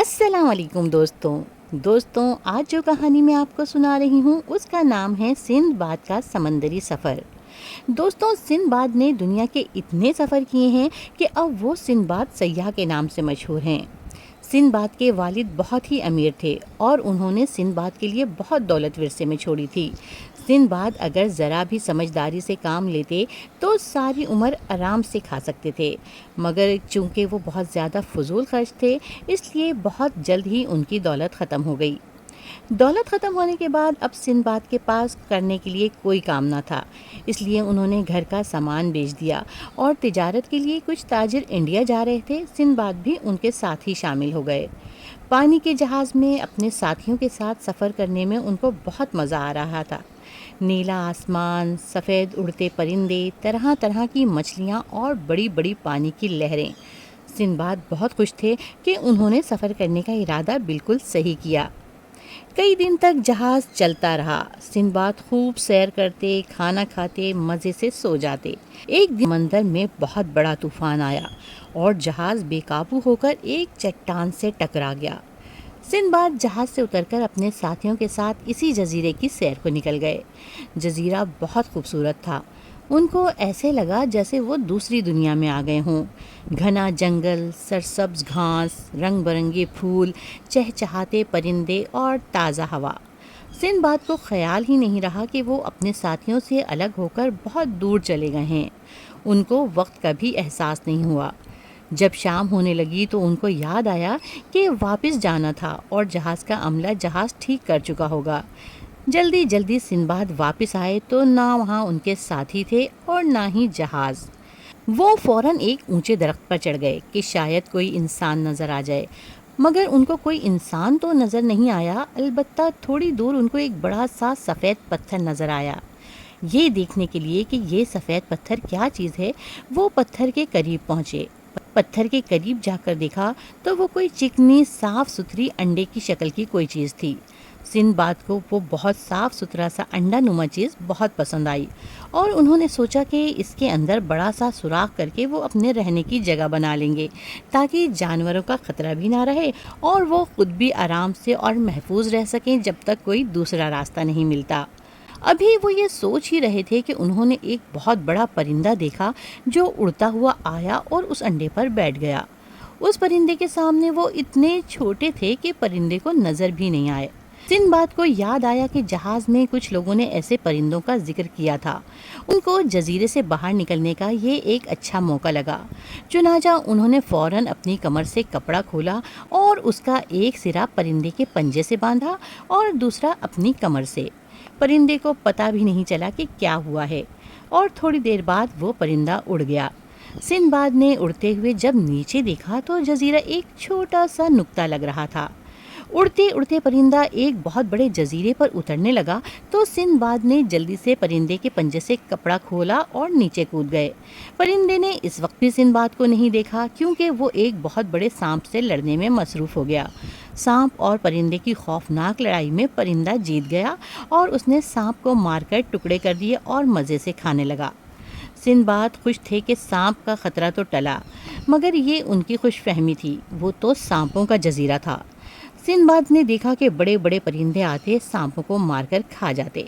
السلام علیکم دوستوں آج جو کہانی میں آپ کو سنا رہی ہوں اس کا نام ہے سندباد کا سمندری سفر۔ دوستوں، سندباد نے دنیا کے اتنے سفر کیے ہیں کہ اب وہ سندباد سیاح کے نام سے مشہور ہیں۔ سندباد کے والد بہت ہی امیر تھے اور انہوں نے سندباد کے لیے بہت دولت ورثے میں چھوڑی تھی۔ سندباد اگر ذرا بھی سمجھداری سے کام لیتے تو ساری عمر آرام سے کھا سکتے تھے، مگر چونکہ وہ بہت زیادہ فضول خرچ تھے اس لیے بہت جلد ہی ان کی دولت ختم ہو گئی۔ دولت ختم ہونے کے بعد اب سندباد کے پاس کرنے کے لیے کوئی کام نہ تھا، اس لیے انہوں نے گھر کا سامان بیچ دیا اور تجارت کے لیے کچھ تاجر انڈیا جا رہے تھے، سندباد بھی ان کے ساتھ ہی شامل ہو گئے۔ پانی کے جہاز میں اپنے ساتھیوں کے ساتھ سفر کرنے میں ان کو بہت مزہ آ رہا تھا۔ نیلا آسمان، سفید اڑتے پرندے، طرح طرح کی مچھلیاں اور بڑی بڑی پانی کی لہریں۔ سندباد بہت خوش تھے کہ انہوں نے سفر کرنے کا ارادہ بالکل صحیح کیا۔ کئی دن تک جہاز چلتا رہا۔ سندباد خوب سیر کرتے، کھانا کھاتے، مزے سے سو جاتے۔ ایک دن سمندر میں بہت بڑا طوفان آیا اور جہاز بے قابو ہو کر ایک چٹان سے ٹکرا گیا۔ سندباد جہاز سے اتر کر اپنے ساتھیوں کے ساتھ اسی جزیرے کی سیر کو نکل گئے۔ جزیرہ بہت خوبصورت تھا۔ ان کو ایسے لگا جیسے وہ دوسری دنیا میں آ گئے ہوں۔ گھنا جنگل، سرسبز گھاس، رنگ برنگے پھول، چہچہاتے پرندے اور تازہ ہوا۔ سندباد کو خیال ہی نہیں رہا کہ وہ اپنے ساتھیوں سے الگ ہو کر بہت دور چلے گئے ہیں۔ ان کو وقت کا بھی احساس نہیں ہوا۔ جب شام ہونے لگی تو ان کو یاد آیا کہ واپس جانا تھا اور جہاز کا عملہ جہاز ٹھیک کر چکا ہوگا۔ جلدی جلدی سندباد واپس آئے تو نہ وہاں ان کے ساتھی تھے اور نہ ہی جہاز۔ وہ فوراً ایک اونچے درخت پر چڑھ گئے کہ شاید کوئی انسان نظر آ جائے، مگر ان کو کوئی انسان تو نظر نہیں آیا، البتہ تھوڑی دور ان کو ایک بڑا سا سفید پتھر نظر آیا۔ یہ دیکھنے کے لیے کہ یہ سفید پتھر کیا چیز ہے، وہ پتھر کے قریب پہنچے۔ پتھر کے قریب جا کر دیکھا تو وہ کوئی چکنی صاف ستھری انڈے کی شکل کی کوئی چیز تھی۔ سندباد کو وہ بہت صاف ستھرا سا انڈا نما چیز بہت پسند آئی اور انہوں نے سوچا کہ اس کے اندر بڑا سا سوراخ کر کے وہ اپنے رہنے کی جگہ بنا لیں گے تاکہ جانوروں کا خطرہ بھی نہ رہے اور وہ خود بھی آرام سے اور محفوظ رہ سکیں جب تک کوئی دوسرا راستہ نہیں ملتا۔ ابھی وہ یہ سوچ ہی رہے تھے کہ انہوں نے ایک بہت بڑا پرندہ دیکھا جو اڑتا ہوا آیا اور اس انڈے پر بیٹھ گیا۔ اس پرندے کے سامنے وہ اتنے چھوٹے تھے کہ پرندے کو نظر بھی نہیں آئے۔ سندباد کو یاد آیا کہ جہاز میں کچھ لوگوں نے ایسے پرندوں کا ذکر کیا تھا۔ ان کو جزیرے سے باہر نکلنے کا یہ ایک اچھا موقع لگا، چنانچہ انہوں نے فوراً اپنی کمر سے کپڑا کھولا اور اس کا ایک سرا پرندے کے پنجے سے باندھا اور دوسرا اپنی کمر سے۔ پرندے کو پتہ بھی نہیں چلا کہ کیا ہوا ہے اور تھوڑی دیر بعد وہ پرندہ اڑ گیا۔ سندباد نے اڑتے ہوئے جب نیچے دیکھا تو جزیرہ ایک چھوٹا سا نقطہ لگ رہا تھا۔ اڑتے اڑتے پرندہ ایک بہت بڑے جزیرے پر اترنے لگا تو سندباد نے جلدی سے پرندے کے پنجے سے کپڑا کھولا اور نیچے کود گئے۔ پرندے نے اس وقت بھی سندباد کو نہیں دیکھا کیونکہ وہ ایک بہت بڑے سانپ سے لڑنے میں مصروف ہو گیا۔ سانپ اور پرندے کی خوفناک لڑائی میں پرندہ جیت گیا اور اس نے سانپ کو مار کر ٹکڑے کر دیے اور مزے سے کھانے لگا۔ سندباد خوش تھے کہ سانپ کا خطرہ تو ٹلا، مگر یہ ان کی خوش فہمی تھی، وہ تو سانپوں کا جزیرہ تھا۔ سندباد نے دیکھا کہ بڑے بڑے پرندے آتے سانپوں کو مار کر کھا جاتے۔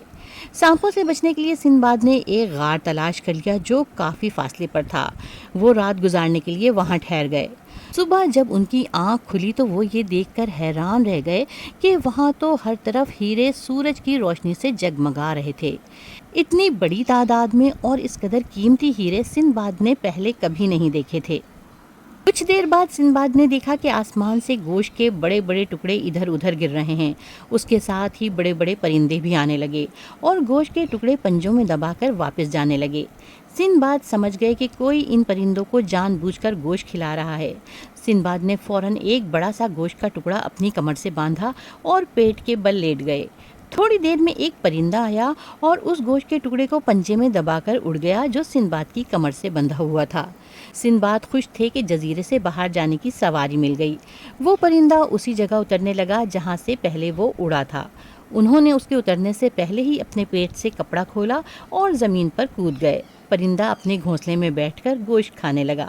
سانپوں سے بچنے کے لیے سندباد نے ایک غار تلاش کر لیا جو کافی فاصلے پر تھا۔ وہ رات گزارنے کے لیے وہاں ٹھہر گئے۔ صبح جب ان کی آنکھ کھلی تو وہ یہ دیکھ کر حیران رہ گئے کہ وہاں تو ہر طرف ہیرے سورج کی روشنی سے جگمگا رہے تھے۔ اتنی بڑی تعداد میں اور اس قدر قیمتی ہیرے سندباد نے پہلے کبھی نہیں دیکھے تھے۔ کچھ دیر بعد سندباد نے دیکھا کہ آسمان سے گوشت کے بڑے بڑے ٹکڑے ادھر ادھر گر رہے ہیں۔ اس کے ساتھ ہی بڑے بڑے پرندے بھی آنے لگے اور گوشت کے ٹکڑے پنجوں میں دبا کر واپس جانے لگے۔ سندباد سمجھ گئے کہ کوئی ان پرندوں کو جان بوجھ کر گوشت کھلا رہا ہے۔ سندباد نے فوراً ایک بڑا سا گوشت کا ٹکڑا اپنی کمر سے باندھا اور پیٹ کے بل لیٹ گئے۔ تھوڑی دیر میں ایک پرندہ آیا اور اس گوشت کے ٹکڑے کو پنجے میں دبا کر اڑ گیا جو سندباد کی کمر سے بندھا ہوا تھا۔ سندباد خوش تھے کہ جزیرے سے باہر جانے کی سواری مل گئی۔ وہ پرندہ اسی جگہ اترنے لگا جہاں سے پہلے وہ اڑا تھا۔ انہوں نے اس کے اترنے سے پہلے ہی اپنے پیٹ سے کپڑا کھولا اور زمین پر کود گئے۔ پرندہ اپنے گھونسلے میں بیٹھ کر گوشت کھانے لگا۔